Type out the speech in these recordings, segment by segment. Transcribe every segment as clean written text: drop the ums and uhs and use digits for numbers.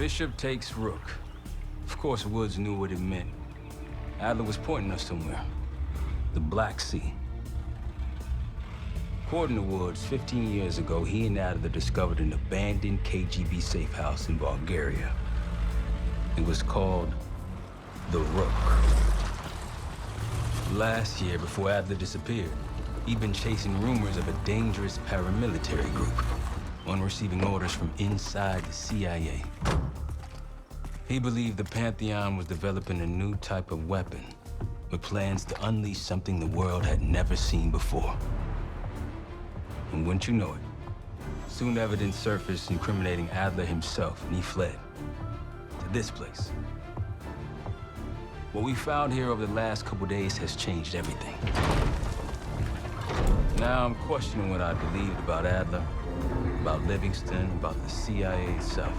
Bishop takes Rook. Of course, Woods knew what it meant. Adler was pointing us somewhere. The Black Sea. According to Woods, 15 years ago, he and Adler discovered an abandoned KGB safe house in Bulgaria. It was called the Rook. Last year, before Adler disappeared, he'd been chasing rumors of a dangerous paramilitary group, one receiving orders from inside the CIA. He believed the Pantheon was developing a new type of weapon, with plans to unleash something the world had never seen before. And wouldn't you know it, soon evidence surfaced incriminating Adler himself, and he fled to this place. What we found here over the last couple days has changed everything. Now I'm questioning what I believed about Adler, about Livingston, about the CIA itself.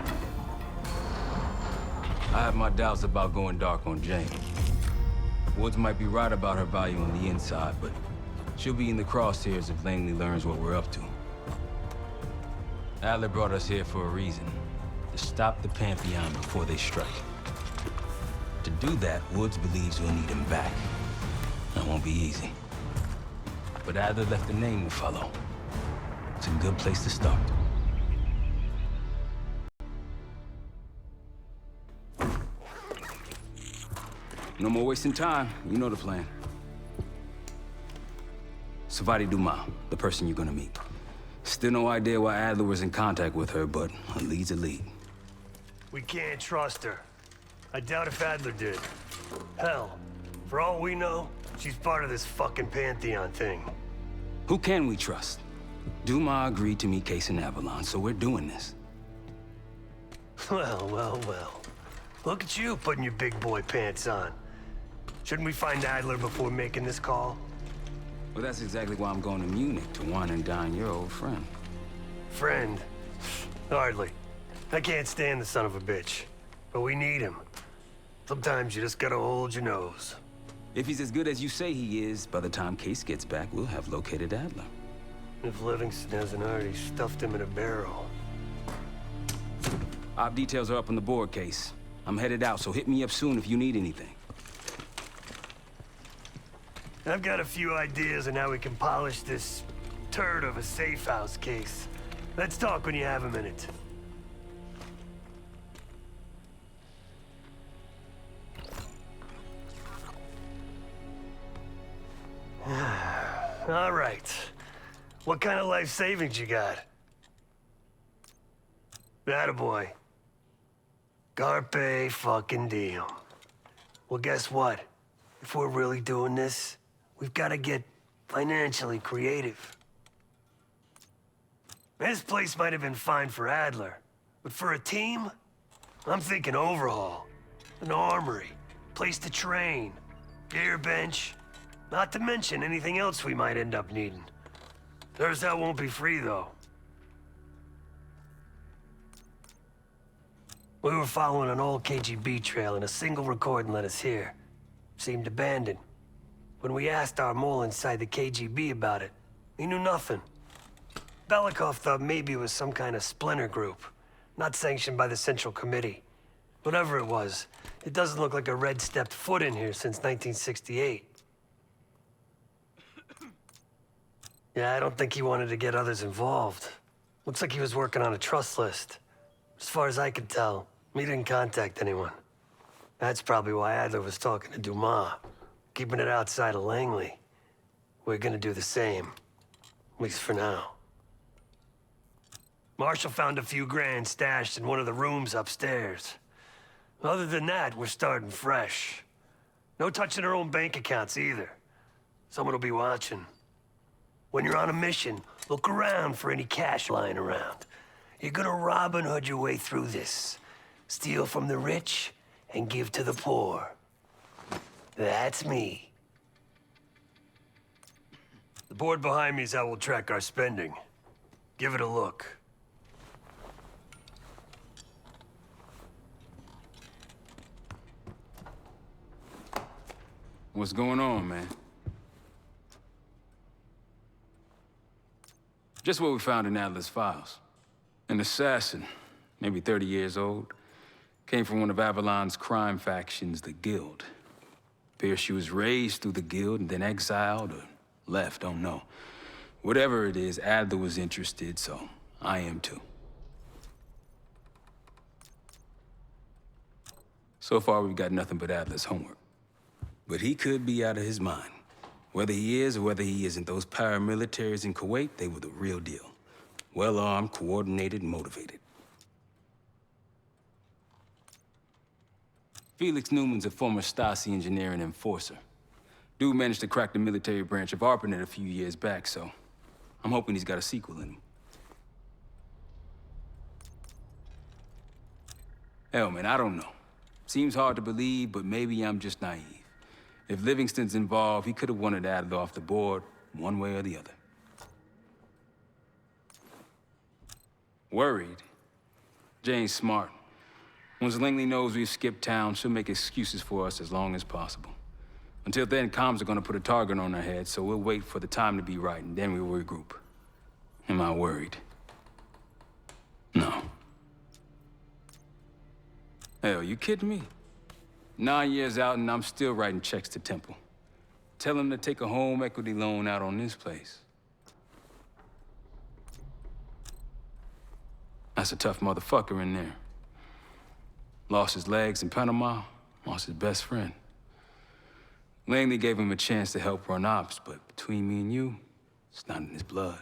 I have my doubts about going dark on Jane. Woods might be right about her value on the inside, but she'll be in the crosshairs if Langley learns what we're up to. Adler brought us here for a reason, to stop the Pantheon before they strike. To do that, Woods believes we'll need him back. That won't be easy. But Adler left a name to follow. It's a good place to start. No more wasting time. You know the plan. Savati Dumas, the person you're gonna meet. Still no idea why Adler was in contact with her, but a lead's a lead. We can't trust her. I doubt if Adler did. Hell, for all we know, she's part of this fucking Pantheon thing. Who can we trust? Dumas agreed to meet Case in Avalon, so we're doing this. Well, well, well. Look at you putting your big boy pants on. Shouldn't we find Adler before making this call? Well, that's exactly why I'm going to Munich, to wine and dine your old friend. Friend? Hardly. I can't stand the son of a bitch. But we need him. Sometimes you just gotta hold your nose. If he's as good as you say he is, by the time Case gets back, we'll have located Adler. If Livingston hasn't already stuffed him in a barrel. Op details are up on the board, Case. I'm headed out, so hit me up soon if you need anything. I've got a few ideas on how we can polish this turd of a safe house case. Let's talk when you have a minute. All right. What kind of life savings you got? Attaboy. Carpe fucking diem. Well, guess what? If we're really doing this, we've got to get financially creative. This place might have been fine for Adler, but for a team, I'm thinking overhaul. An armory, place to train, gear bench, not to mention anything else we might end up needing. Turns that won't be free, though. We were following an old KGB trail and a single recording led us here. Seemed abandoned. When we asked our mole inside the KGB about it, he knew nothing. Belikov thought maybe it was some kind of splinter group, not sanctioned by the Central Committee. Whatever it was, it doesn't look like a Red stepped foot in here since 1968. Yeah, I don't think he wanted to get others involved. Looks like he was working on a trust list. As far as I could tell, he didn't contact anyone. That's probably why Adler was talking to Dumas, keeping it outside of Langley. We're gonna do the same, at least for now. Marshall found a few grand stashed in one of the rooms upstairs. Other than that, we're starting fresh. No touching our own bank accounts either. Someone will be watching. When you're on a mission, look around for any cash lying around. You're gonna Robin Hood your way through this. Steal from the rich and give to the poor. That's me. The board behind me is how we'll track our spending. Give it a look. What's going on, man? Just what we found in Adler's files. An assassin, maybe 30 years old. Came from one of Avalon's crime factions, the Guild. Appears she was raised through the Guild and then exiled or left, don't know. Whatever it is, Adler was interested, so I am too. So far, we've got nothing but Adler's homework. But he could be out of his mind. Whether he is or whether he isn't, those paramilitaries in Kuwait, they were the real deal. Well-armed, coordinated, motivated. Felix Newman's a former Stasi engineer and enforcer. Dude managed to crack the military branch of ARPANET a few years back, so I'm hoping he's got a sequel in him. Hell, man, I don't know. Seems hard to believe, but maybe I'm just naive. If Livingston's involved, he could have wanted Adler off the board, one way or the other. Worried? Jane's smart. Once Langley knows we've skipped town, she'll make excuses for us as long as possible. Until then, comms are gonna put a target on our heads, so we'll wait for the time to be right, and then we'll regroup. Am I worried? No. Hell, you kidding me? 9 years out and I'm still writing checks to Temple. Tell him to take a home equity loan out on this place. That's a tough motherfucker in there. Lost his legs in Panama, lost his best friend. Langley gave him a chance to help run ops, but between me and you, it's not in his blood.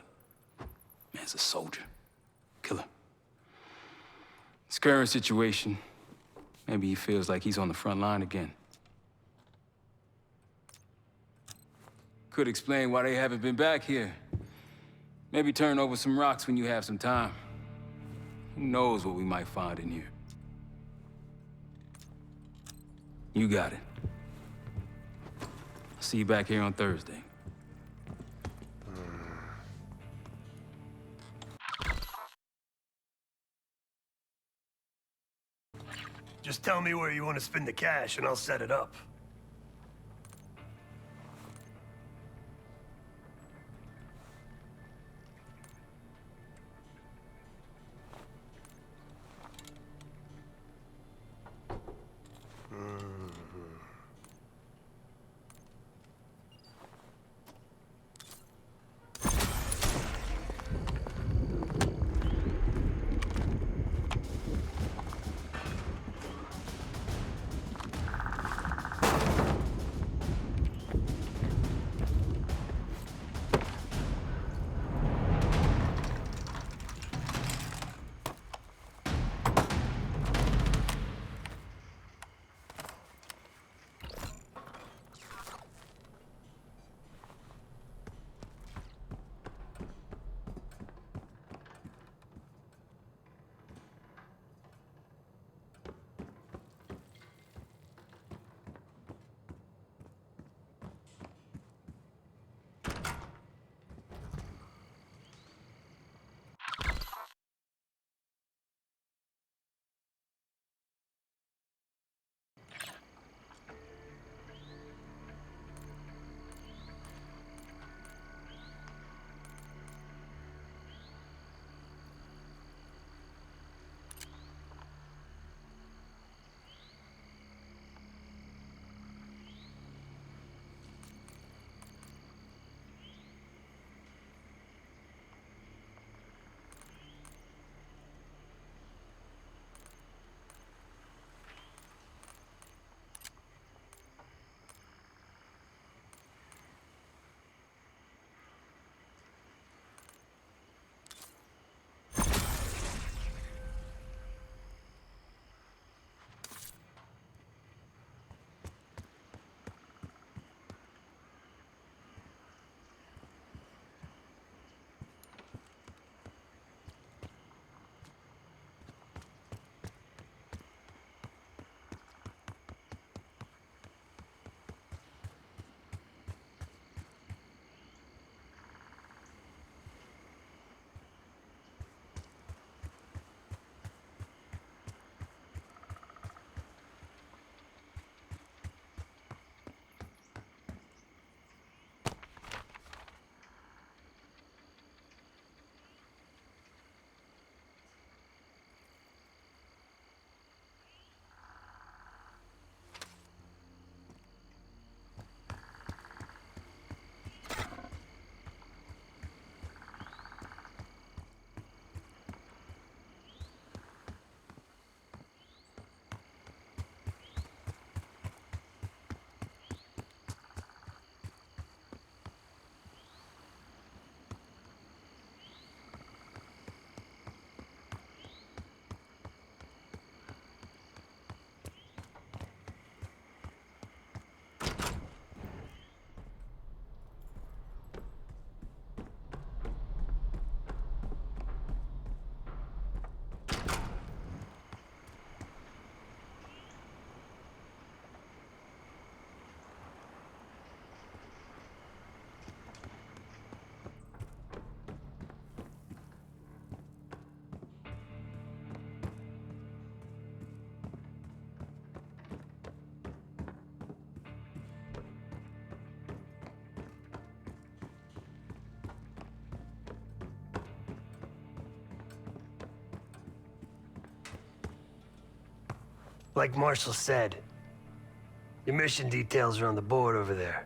Man's a soldier. Killer. His current situation, maybe he feels like he's on the front line again. Could explain why they haven't been back here. Maybe turn over some rocks when you have some time. Who knows what we might find in here? You got it. I'll see you back here on Thursday. Just tell me where you want to spend the cash and I'll set it up. Like Marshall said, your mission details are on the board over there.